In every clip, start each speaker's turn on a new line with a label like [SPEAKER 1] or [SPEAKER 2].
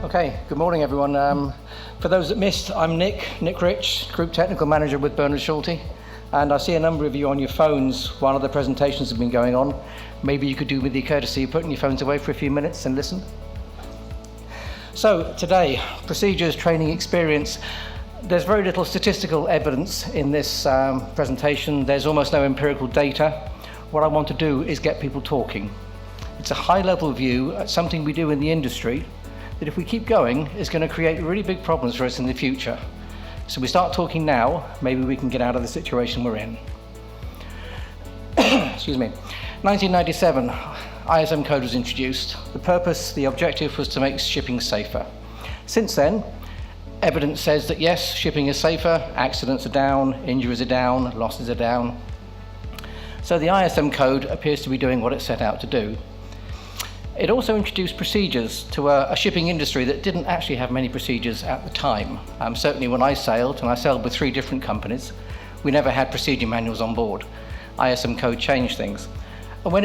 [SPEAKER 1] Okay, good morning everyone. For those that missed, I'm Nick Rich, Group Technical Manager with Bernhard Schulte, and I see a number of you on your phones while other presentations have been going on. Maybe you could do with the courtesy of putting your phones away for a few minutes and listen. So today, procedures, training, experience. There's very little statistical evidence in this presentation. There's almost no empirical data. What I want to do is get people talking. It's a high-level view at something we do in the industry that if we keep going is going to create really big problems for us in the future. So we start talking now, maybe we can get out of the situation we're in. Excuse me. 1997, ISM code was introduced. The purpose, the objective was to make shipping safer. Since then, evidence says that yes, shipping is safer, accidents are down, injuries are down, losses are down. So the ISM code appears to be doing what it set out to do. It also introduced procedures to a shipping industry that didn't actually have many procedures at the time. Certainly when I sailed, and I sailed with 3 different companies, we never had procedure manuals on board. ISM code changed things. And when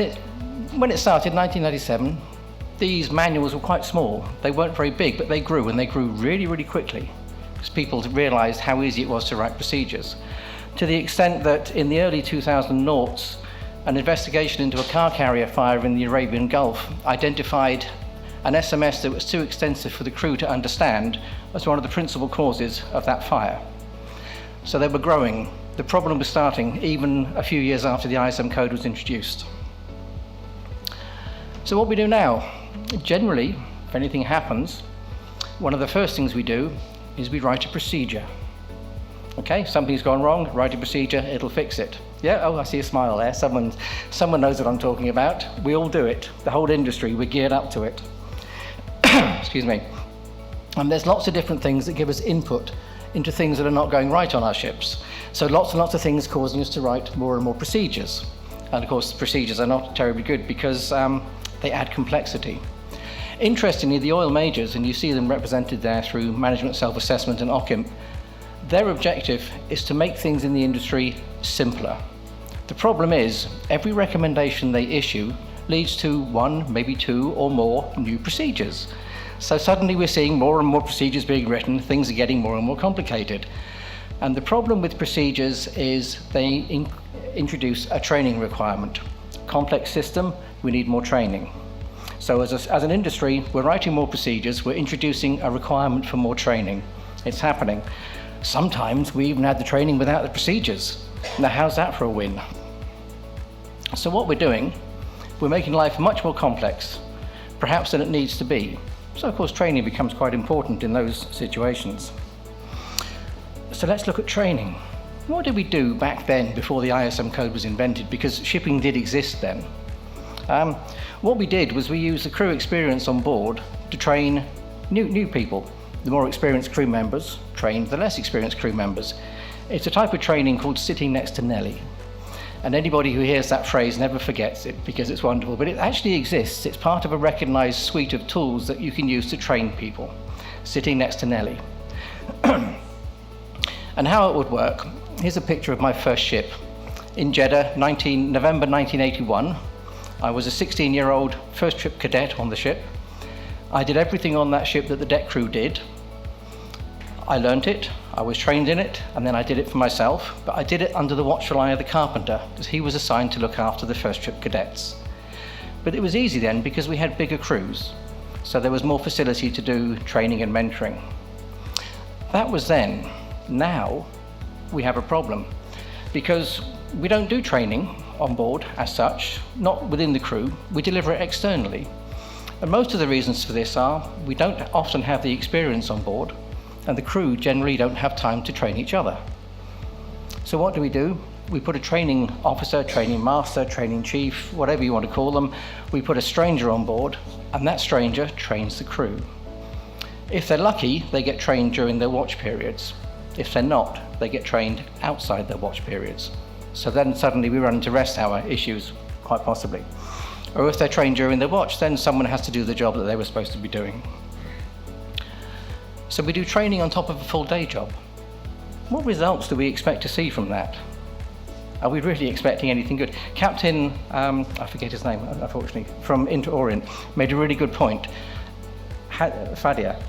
[SPEAKER 1] it started in 1997, these manuals were quite small. They weren't very big, but they grew, and they grew really, really quickly because people realized how easy it was to write procedures. To the extent that in the early 2000 noughts, an investigation into a car carrier fire in the Arabian Gulf identified an SMS that was too extensive for the crew to understand as one of the principal causes of that fire. So they were growing. The problem was starting even a few years after the ISM code was introduced. So what we do now, generally, if anything happens, one of the first things we do is we write a procedure. Okay, something's gone wrong, write a procedure, it'll fix it. Yeah, oh, I see a smile there. Someone knows what I'm talking about. We all do it. The whole industry, we're geared up to it. Excuse me. And there's lots of different things that give us input into things that are not going right on our ships. So lots and lots of things causing us to write more and more procedures. And of course, procedures are not terribly good because they add complexity. Interestingly, the oil majors, and you see them represented there through management self-assessment and OCIMP, their objective is to make things in the industry simpler. The problem is, every recommendation they issue leads to 1, maybe 2 or more new procedures. So suddenly we're seeing more and more procedures being written, things are getting more and more complicated. And the problem with procedures is they introduce a training requirement. Complex system, we need more training. So as an industry, we're writing more procedures, we're introducing a requirement for more training. It's happening. Sometimes we even had the training without the procedures. Now how's that for a win? So what we're doing, we're making life much more complex, perhaps than it needs to be. So of course training becomes quite important in those situations. So let's look at training. What did we do back then before the ISM code was invented? Because shipping did exist then. What we did was we used the crew experience on board to train new people. The more experienced crew members trained the less experienced crew members. It's a type of training called sitting next to Nelly. And anybody who hears that phrase never forgets it because it's wonderful, but it actually exists. It's part of a recognized suite of tools that you can use to train people. Sitting next to Nelly. And how it would work, here's a picture of my first ship. In Jeddah, November 1981. I was a 16-year-old first trip cadet on the ship. I did everything on that ship that the deck crew did. I learnt it, I was trained in it, and then I did it for myself, but I did it under the watchful eye of the carpenter, because he was assigned to look after the first trip cadets. But it was easy then because we had bigger crews, so there was more facility to do training and mentoring. That was then. Now we have a problem, because we don't do training on board as such, not within the crew, we deliver it externally. And most of the reasons for this are we don't often have the experience on board, and the crew generally don't have time to train each other. So what do? We put a training officer, training master, training chief, whatever you want to call them. We put a stranger on board, and that stranger trains the crew. If they're lucky, they get trained during their watch periods. If they're not, they get trained outside their watch periods. So then suddenly we run into rest hour issues, quite possibly. Or if they're trained during their watch, then someone has to do the job that they were supposed to be doing. So we do training on top of a full day job. What results do we expect to see from that? Are we really expecting anything good? Captain, I forget his name, unfortunately, from Inter-Orient, made a really good point. Fadia,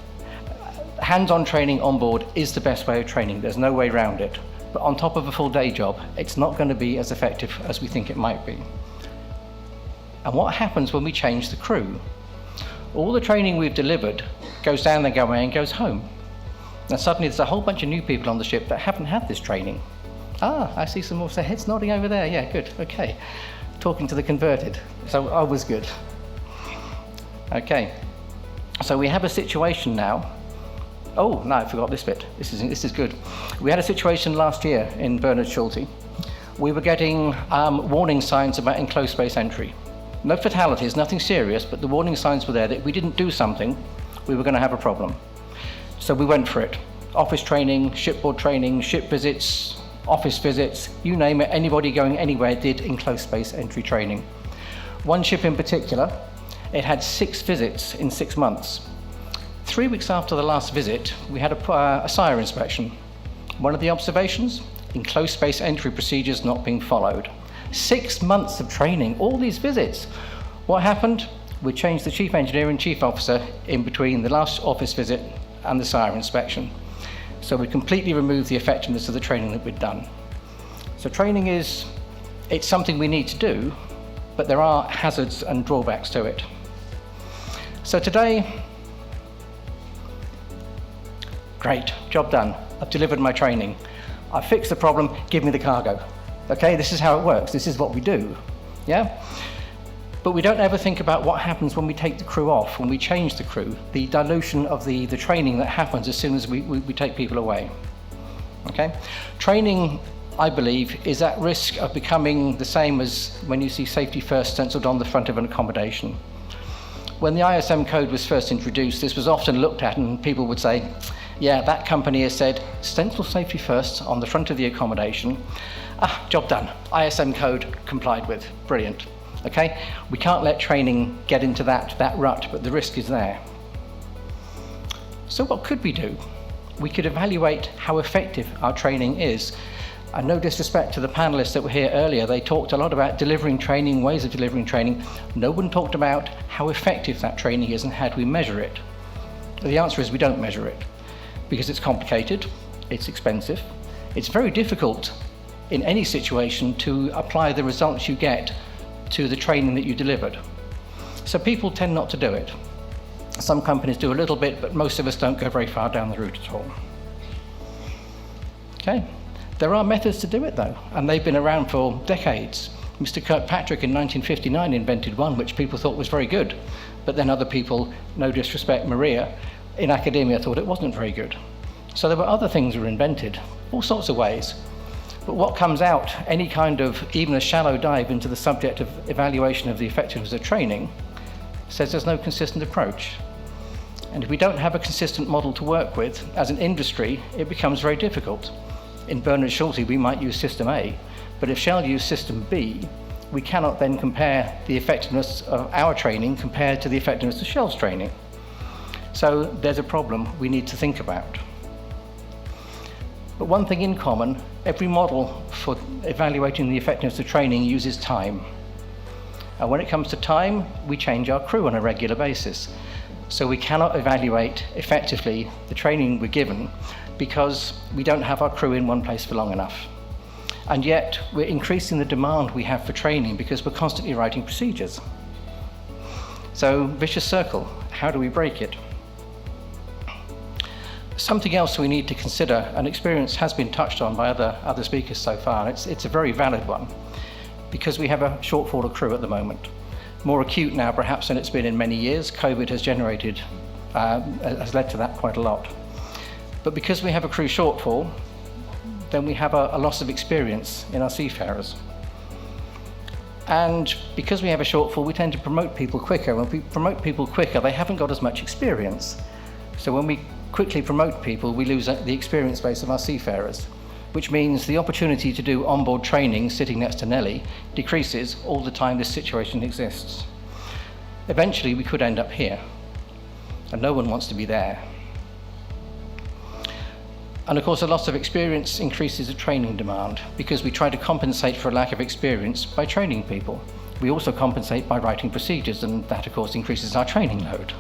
[SPEAKER 1] Hands-on training on board is the best way of training. There's no way around it. But on top of a full day job, it's not going to be as effective as we think it might be. And what happens when we change the crew? All the training we've delivered goes down the gangway and goes home. And suddenly there's a whole bunch of new people on the ship that haven't had this training. Ah, I see some more heads nodding over there. Yeah, good, okay. Talking to the converted. So I was good. Okay, so we have a situation now. Oh, no, I forgot this bit. This is good. We had a situation last year in Bernhard Schulte. We were getting warning signs about enclosed space entry. No fatalities, nothing serious, but the warning signs were there that if we didn't do something, we were going to have a problem. So we went for it. Office training, shipboard training, ship visits, office visits, you name it, anybody going anywhere did enclosed space entry training. One ship in particular, it had 6 visits in 6 months. 3 weeks after the last visit, we had a SIRE inspection. One of the observations, enclosed space entry procedures not being followed. 6 months of training, all these visits. What happened? We changed the chief engineer and chief officer in between the last office visit and the SIRE inspection. So we completely removed the effectiveness of the training that we'd done. So training it's something we need to do, but there are hazards and drawbacks to it. So today, great, job done. I've delivered my training. I've fixed the problem, give me the cargo. Okay, this is how it works, this is what we do, yeah? But we don't ever think about what happens when we take the crew off, when we change the crew, the dilution of the training that happens as soon as we take people away, okay? Training, I believe, is at risk of becoming the same as when you see safety first stenciled on the front of an accommodation. When the ISM code was first introduced, this was often looked at and people would say, yeah, that company has said, stencil safety first on the front of the accommodation. Ah, job done. ISM code complied with. Brilliant. Okay? We can't let training get into that rut, but the risk is there. So what could we do? We could evaluate how effective our training is. And no disrespect to the panelists that were here earlier, they talked a lot about delivering training, ways of delivering training. No one talked about how effective that training is and how do we measure it. The answer is we don't measure it because it's complicated, it's expensive, it's very difficult in any situation to apply the results you get to the training that you delivered. So people tend not to do it. Some companies do a little bit, but most of us don't go very far down the route at all. Okay. There are methods to do it though, and they've been around for decades. Mr. Kirkpatrick in 1959 invented one which people thought was very good, but then other people, no disrespect, Maria, in academia thought it wasn't very good. So there were other things that were invented, all sorts of ways. But what comes out, any kind of, even a shallow dive into the subject of evaluation of the effectiveness of training, says there's no consistent approach. And if we don't have a consistent model to work with, as an industry, it becomes very difficult. In Bernhard Schulte, we might use System A, but if Shell use System B, we cannot then compare the effectiveness of our training compared to the effectiveness of Shell's training. So there's a problem we need to think about. But one thing in common, every model for evaluating the effectiveness of training uses time. And when it comes to time, we change our crew on a regular basis. So we cannot evaluate effectively the training we're given because we don't have our crew in one place for long enough. And yet we're increasing the demand we have for training because we're constantly writing procedures. So vicious circle, how do we break it? Something else we need to consider, and experience has been touched on by other speakers so far, and it's a very valid one, because we have a shortfall of crew at the moment. More acute now perhaps than it's been in many years. COVID has led to that quite a lot. But because we have a crew shortfall, then we have a loss of experience in our seafarers. And because we have a shortfall, we tend to promote people quicker. When we promote people quicker, they haven't got as much experience. So when we quickly promote people, we lose the experience base of our seafarers, which means the opportunity to do onboard training sitting next to Nelly decreases all the time this situation exists. Eventually, we could end up here, and no one wants to be there. And of course, a loss of experience increases the training demand because we try to compensate for a lack of experience by training people. We also compensate by writing procedures, and that of course increases our training load.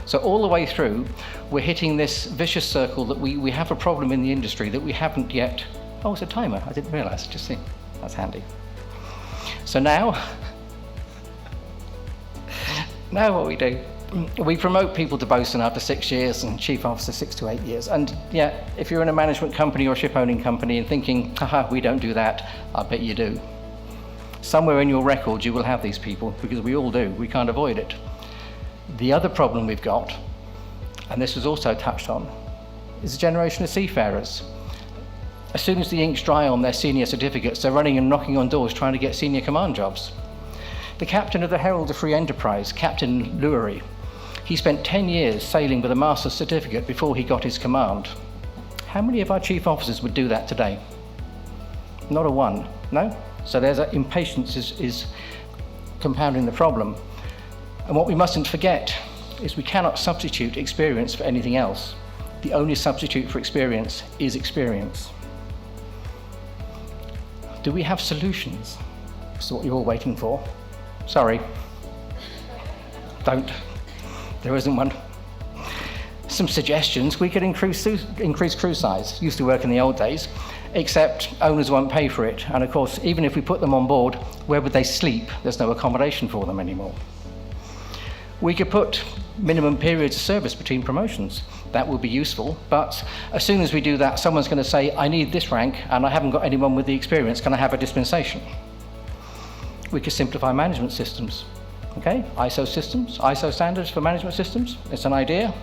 [SPEAKER 1] So all the way through, we're hitting this vicious circle that we have a problem in the industry that we haven't yet. Oh, it's a timer. I didn't realise. Just see. That's handy. So now what we do, we promote people to bosun after 6 years and chief officer 6 to 8 years. And yeah, if you're in a management company or a ship owning company and thinking, haha, we don't do that, I bet you do. Somewhere in your records you will have these people, because we all do. We can't avoid it. The other problem we've got, and this was also touched on, is a generation of seafarers. As soon as the ink's dry on their senior certificates, they're running and knocking on doors trying to get senior command jobs. The captain of the Herald of Free Enterprise, Captain Lurie, he spent 10 years sailing with a master's certificate before he got his command. How many of our chief officers would do that today? Not a one, no? So there's impatience is compounding the problem. And what we mustn't forget is we cannot substitute experience for anything else. The only substitute for experience is experience. Do we have solutions? That's what you're all waiting for. Sorry. Don't. There isn't one. Some suggestions: we could increase crew size. Used to work in the old days, except owners won't pay for it. And of course, even if we put them on board, where would they sleep? There's no accommodation for them anymore. We could put minimum periods of service between promotions. That would be useful, but as soon as we do that, someone's going to say, I need this rank and I haven't got anyone with the experience, can I have a dispensation? We could simplify management systems. Okay, ISO systems, ISO standards for management systems, it's an idea.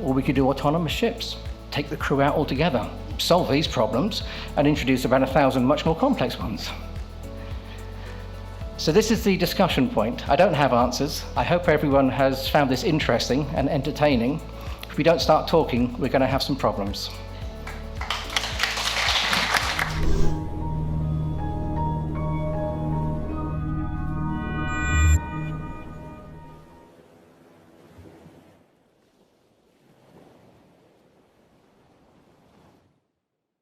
[SPEAKER 1] Or we could do autonomous ships, take the crew out altogether, solve these problems and introduce about 1,000 much more complex ones. So this is the discussion point. I don't have answers. I hope everyone has found this interesting and entertaining. If we don't start talking, we're going to have some problems.